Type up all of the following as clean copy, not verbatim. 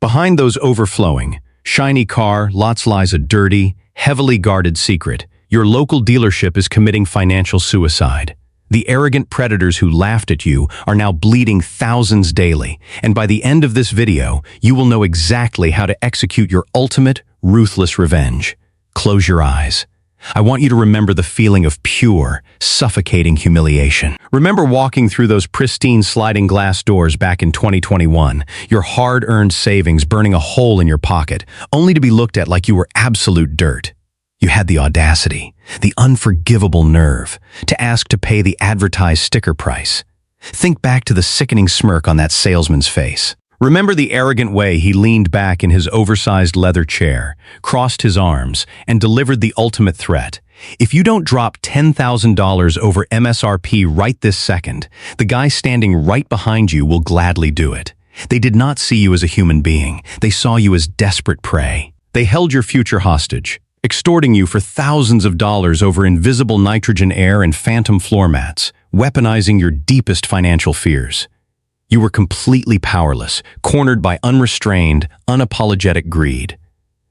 behind those overflowing, shiny car lots lies a dirty, heavily guarded secret. Your local dealership is committing financial suicide. The arrogant predators who laughed at you are now bleeding thousands daily, and by the end of this video, you will know exactly how to execute your ultimate, ruthless revenge. Close your eyes. I want you to remember the feeling of pure, suffocating humiliation. Remember walking through those pristine sliding glass doors back in 2021, your hard-earned savings burning a hole in your pocket, only to be looked at like you were absolute dirt. You had the audacity, the unforgivable nerve, to ask to pay the advertised sticker price. Think back to the sickening smirk on that salesman's face. Remember the arrogant way he leaned back in his oversized leather chair, crossed his arms, and delivered the ultimate threat. If you don't drop $10,000 over MSRP right this second, the guy standing right behind you will gladly do it. They did not see you as a human being. They saw you as desperate prey. They held your future hostage, extorting you for thousands of dollars over invisible nitrogen air and phantom floor mats, weaponizing your deepest financial fears. You were completely powerless, cornered by unrestrained, unapologetic greed.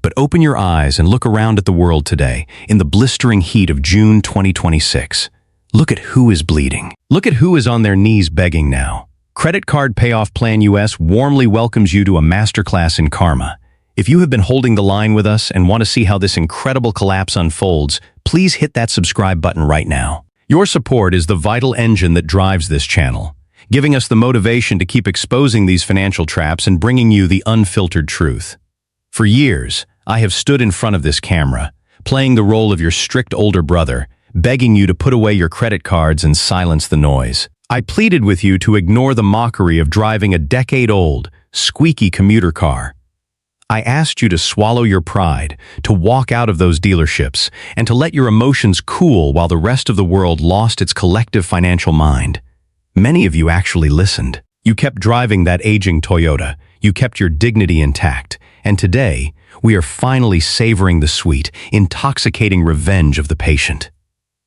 But open your eyes and look around at the world today, in the blistering heat of June 2026. Look at who is bleeding. Look at who is on their knees begging now. Credit Card Payoff Plan US warmly welcomes you to a masterclass in karma. If you have been holding the line with us and want to see how this incredible collapse unfolds, please hit that subscribe button right now. Your support is the vital engine that drives this channel, giving us the motivation to keep exposing these financial traps and bringing you the unfiltered truth. For years, I have stood in front of this camera, playing the role of your strict older brother, begging you to put away your credit cards and silence the noise. I pleaded with you to ignore the mockery of driving a decade-old, squeaky commuter car. I asked you to swallow your pride, to walk out of those dealerships, and to let your emotions cool while the rest of the world lost its collective financial mind. Many of you actually listened. You kept driving that aging Toyota. You kept your dignity intact. And today, we are finally savoring the sweet, intoxicating revenge of the patient.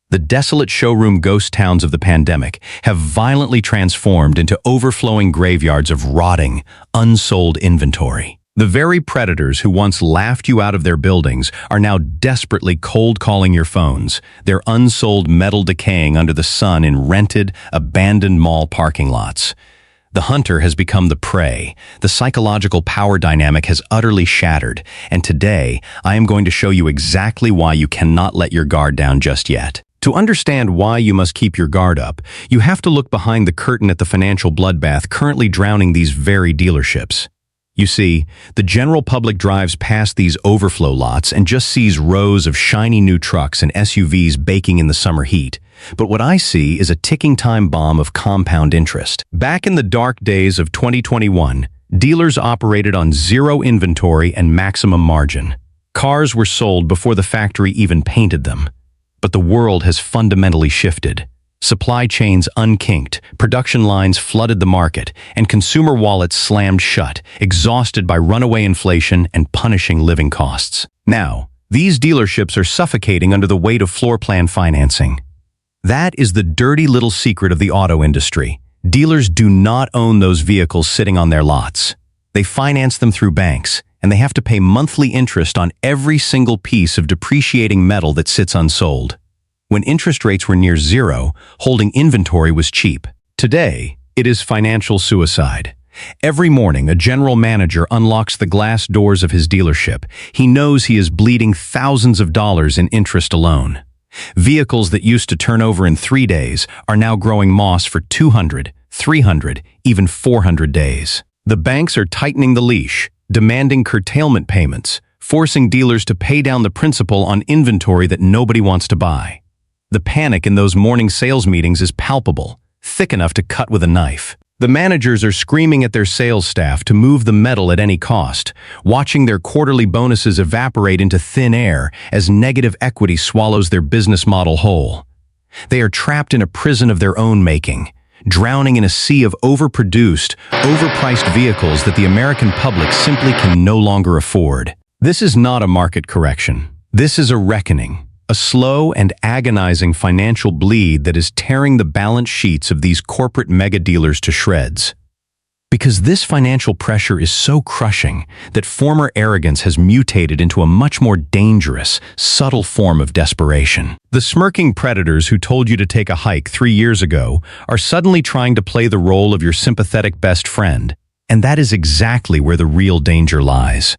The desolate showroom ghost towns of the pandemic have violently transformed into overflowing graveyards of rotting, unsold inventory. The very predators who once laughed you out of their buildings are now desperately cold-calling your phones, their unsold metal decaying under the sun in rented, abandoned mall parking lots. The hunter has become the prey. The psychological power dynamic has utterly shattered, and today I am going to show you exactly why you cannot let your guard down just yet. To understand why you must keep your guard up, you have to look behind the curtain at the financial bloodbath currently drowning these very dealerships. You see, the general public drives past these overflow lots and just sees rows of shiny new trucks and SUVs baking in the summer heat. But what I see is a ticking time bomb of compound interest. Back in the dark days of 2021, dealers operated on zero inventory and maximum margin. Cars were sold before the factory even painted them. But the world has fundamentally shifted. Supply chains unkinked, production lines flooded the market, and consumer wallets slammed shut, exhausted by runaway inflation and punishing living costs. Now, these dealerships are suffocating under the weight of floor plan financing. That is the dirty little secret of the auto industry. Dealers do not own those vehicles sitting on their lots. They finance them through banks, and they have to pay monthly interest on every single piece of depreciating metal that sits unsold. When interest rates were near zero, holding inventory was cheap. Today, it is financial suicide. Every morning, a general manager unlocks the glass doors of his dealership. He knows he is bleeding thousands of dollars in interest alone. Vehicles that used to turn over in 3 days are now growing moss for 200, 300, even 400 days. The banks are tightening the leash, demanding curtailment payments, forcing dealers to pay down the principal on inventory that nobody wants to buy. The panic in those morning sales meetings is palpable, thick enough to cut with a knife. The managers are screaming at their sales staff to move the metal at any cost, watching their quarterly bonuses evaporate into thin air as negative equity swallows their business model whole. They are trapped in a prison of their own making, drowning in a sea of overproduced, overpriced vehicles that the American public simply can no longer afford. This is not a market correction. This is a reckoning. A slow and agonizing financial bleed that is tearing the balance sheets of these corporate mega dealers to shreds. Because this financial pressure is so crushing that former arrogance has mutated into a much more dangerous, subtle form of desperation. The smirking predators who told you to take a hike 3 years ago are suddenly trying to play the role of your sympathetic best friend, and that is exactly where the real danger lies.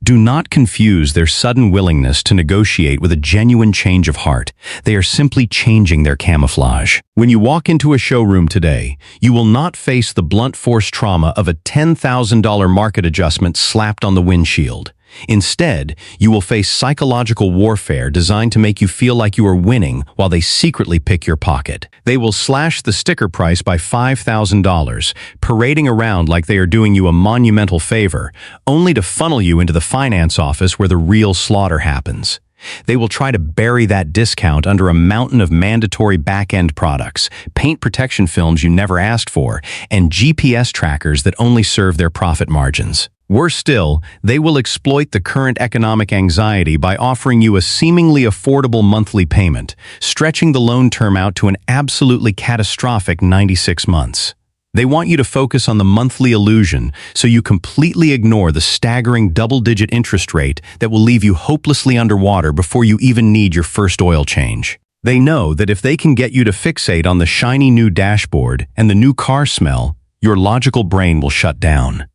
Do not confuse their sudden willingness to negotiate with a genuine change of heart. They are simply changing their camouflage. When you walk into a showroom today, you will not face the blunt force trauma of a $10,000 market adjustment slapped on the windshield. Instead, you will face psychological warfare designed to make you feel like you are winning while they secretly pick your pocket. They will slash the sticker price by $5,000, parading around like they are doing you a monumental favor, only to funnel you into the finance office where the real slaughter happens. They will try to bury that discount under a mountain of mandatory back-end products, paint protection films you never asked for, and GPS trackers that only serve their profit margins. Worse still, they will exploit the current economic anxiety by offering you a seemingly affordable monthly payment, stretching the loan term out to an absolutely catastrophic 96 months. They want you to focus on the monthly illusion so you completely ignore the staggering double-digit interest rate that will leave you hopelessly underwater before you even need your first oil change. They know that if they can get you to fixate on the shiny new dashboard and the new car smell, your logical brain will shut down.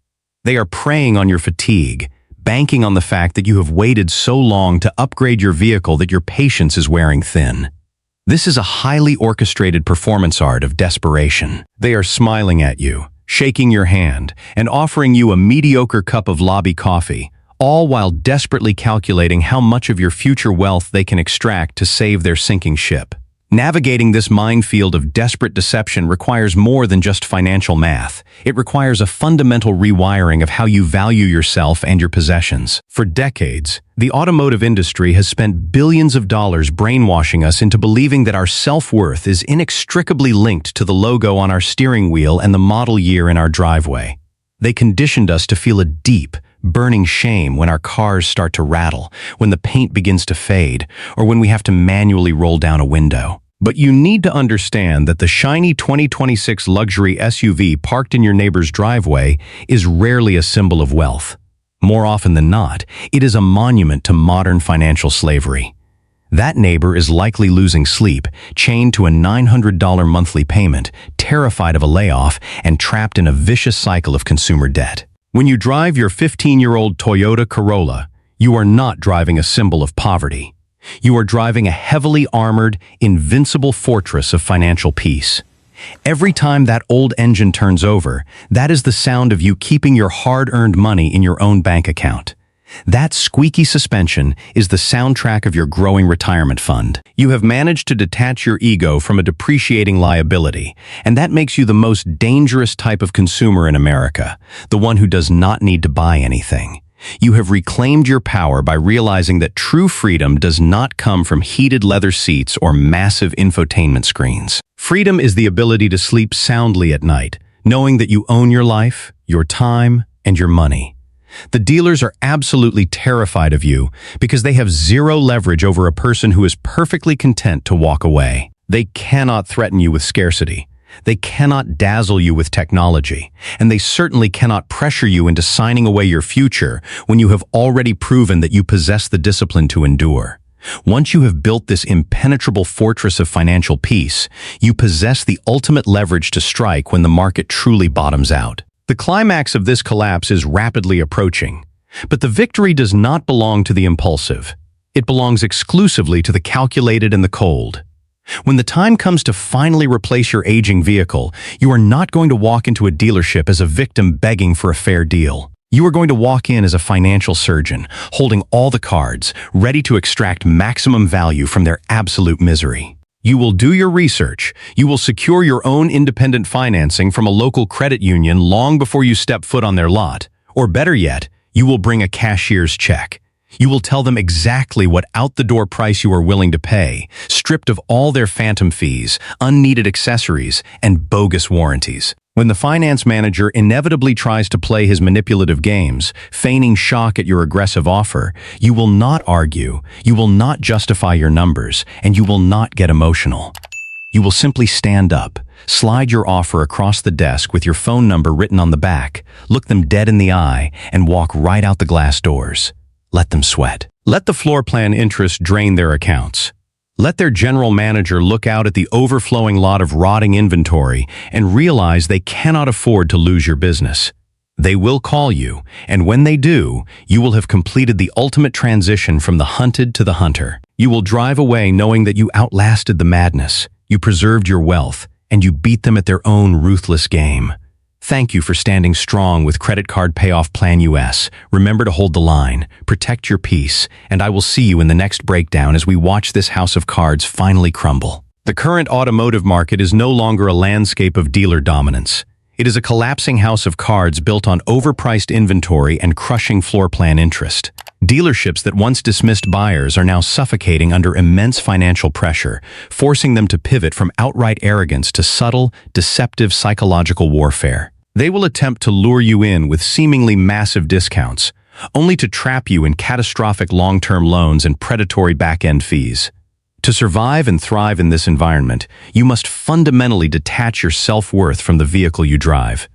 They are preying on your fatigue, banking on the fact that you have waited so long to upgrade your vehicle that your patience is wearing thin. This is a highly orchestrated performance art of desperation. They are smiling at you, shaking your hand, and offering you a mediocre cup of lobby coffee, all while desperately calculating how much of your future wealth they can extract to save their sinking ship. Navigating this minefield of desperate deception requires more than just financial math. It requires a fundamental rewiring of how you value yourself and your possessions. For decades, the automotive industry has spent billions of dollars brainwashing us into believing that our self-worth is inextricably linked to the logo on our steering wheel and the model year in our driveway. They conditioned us to feel a deep, burning shame when our cars start to rattle, when the paint begins to fade, or when we have to manually roll down a window. But you need to understand that the shiny 2026 luxury SUV parked in your neighbor's driveway is rarely a symbol of wealth. More often than not, it is a monument to modern financial slavery. That neighbor is likely losing sleep, chained to a $900 monthly payment, terrified of a layoff, and trapped in a vicious cycle of consumer debt. When you drive your 15-year-old Toyota Corolla, you are not driving a symbol of poverty. You are driving a heavily armored, invincible fortress of financial peace. Every time that old engine turns over, that is the sound of you keeping your hard-earned money in your own bank account. That squeaky suspension is the soundtrack of your growing retirement fund. You have managed to detach your ego from a depreciating liability, and that makes you the most dangerous type of consumer in America, the one who does not need to buy anything. You have reclaimed your power by realizing that true freedom does not come from heated leather seats or massive infotainment screens. Freedom is the ability to sleep soundly at night, knowing that you own your life, your time, and your money. The dealers are absolutely terrified of you because they have zero leverage over a person who is perfectly content to walk away. They cannot threaten you with scarcity. They cannot dazzle you with technology, and they certainly cannot pressure you into signing away your future when you have already proven that you possess the discipline to endure. Once you have built this impenetrable fortress of financial peace, you possess the ultimate leverage to strike when the market truly bottoms out. The climax of this collapse is rapidly approaching, but the victory does not belong to the impulsive. It belongs exclusively to the calculated and the cold. When the time comes to finally replace your aging vehicle, you are not going to walk into a dealership as a victim begging for a fair deal. You are going to walk in as a financial surgeon, holding all the cards, ready to extract maximum value from their absolute misery. You will do your research. You will secure your own independent financing from a local credit union long before you step foot on their lot. Or better yet, you will bring a cashier's check. You will tell them exactly what out-the-door price you are willing to pay, stripped of all their phantom fees, unneeded accessories, and bogus warranties. When the finance manager inevitably tries to play his manipulative games, feigning shock at your aggressive offer, you will not argue, you will not justify your numbers, and you will not get emotional. You will simply stand up, Slide your offer across the desk with your phone number written on the back, look them dead in the eye, and walk right out the glass doors. Let them sweat. Let the floor plan interest drain their accounts. Let their general manager look out at the overflowing lot of rotting inventory and realize they cannot afford to lose your business. They will call you, and when they do, you will have completed the ultimate transition from the hunted to the hunter. You will drive away knowing that you outlasted the madness, you preserved your wealth, and you beat them at their own ruthless game. Thank you for standing strong with Credit Card Payoff Plan US. Remember to hold the line, protect your peace, and I will see you in the next breakdown as we watch this house of cards finally crumble. The current automotive market is no longer a landscape of dealer dominance. It is a collapsing house of cards built on overpriced inventory and crushing floor plan interest. Dealerships that once dismissed buyers are now suffocating under immense financial pressure, forcing them to pivot from outright arrogance to subtle, deceptive psychological warfare. They will attempt to lure you in with seemingly massive discounts, only to trap you in catastrophic long-term loans and predatory back-end fees. To survive and thrive in this environment, you must fundamentally detach your self-worth from the vehicle you drive.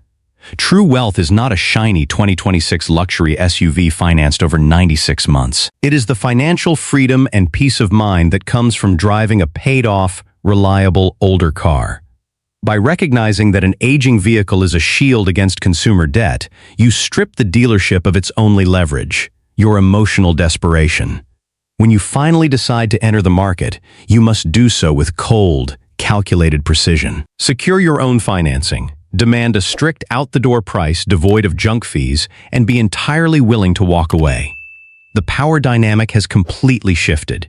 True wealth is not a shiny 2026 luxury SUV financed over 96 months. It is the financial freedom and peace of mind that comes from driving a paid-off, reliable, older car. By recognizing that an aging vehicle is a shield against consumer debt, you strip the dealership of its only leverage, your emotional desperation. When you finally decide to enter the market, you must do so with cold, calculated precision. Secure your own financing, demand a strict out-the-door price devoid of junk fees, and be entirely willing to walk away. The power dynamic has completely shifted.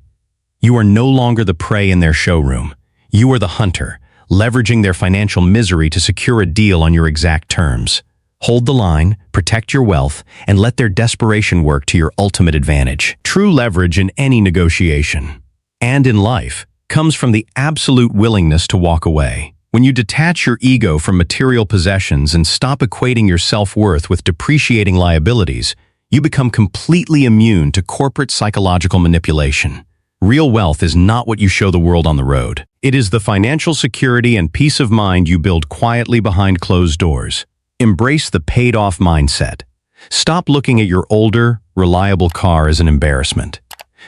You are no longer the prey in their showroom. You are the hunter, leveraging their financial misery to secure a deal on your exact terms. Hold the line, protect your wealth, and let their desperation work to your ultimate advantage. True leverage in any negotiation, and in life, comes from the absolute willingness to walk away. When you detach your ego from material possessions and stop equating your self-worth with depreciating liabilities, you become completely immune to corporate psychological manipulation. Real wealth is not what you show the world on the road. It is the financial security and peace of mind you build quietly behind closed doors. Embrace the paid-off mindset. Stop looking at your older, reliable car as an embarrassment.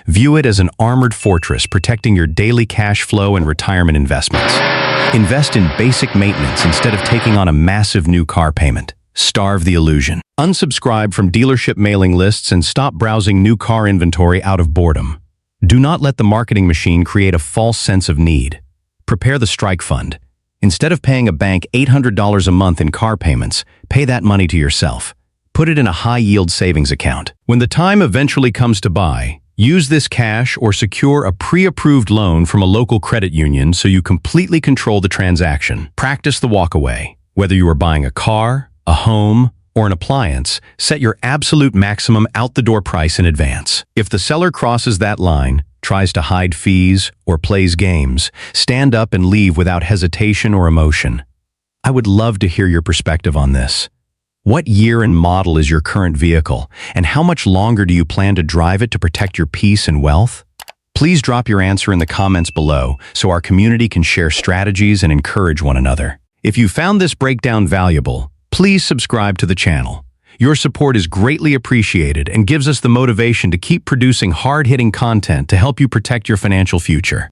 View it as an armored fortress protecting your daily cash flow and retirement investments. Invest in basic maintenance instead of taking on a massive new car payment. Starve the illusion. Unsubscribe from dealership mailing lists and stop browsing new car inventory out of boredom. Do not let the marketing machine create a false sense of need. Prepare the strike fund. Instead of paying a bank $800 a month in car payments, pay that money to yourself. Put it in a high-yield savings account. When the time eventually comes to buy, use this cash or secure a pre-approved loan from a local credit union so you completely control the transaction. Practice the walkaway. Whether you are buying a car, a home, or an appliance, set your absolute maximum out-the-door price in advance. If the seller crosses that line, tries to hide fees, or plays games, stand up and leave without hesitation or emotion. I would love to hear your perspective on this. What year and model is your current vehicle, and how much longer do you plan to drive it to protect your peace and wealth? Please drop your answer in the comments below so our community can share strategies and encourage one another. If you found this breakdown valuable, please subscribe to the channel. Your support is greatly appreciated and gives us the motivation to keep producing hard-hitting content to help you protect your financial future.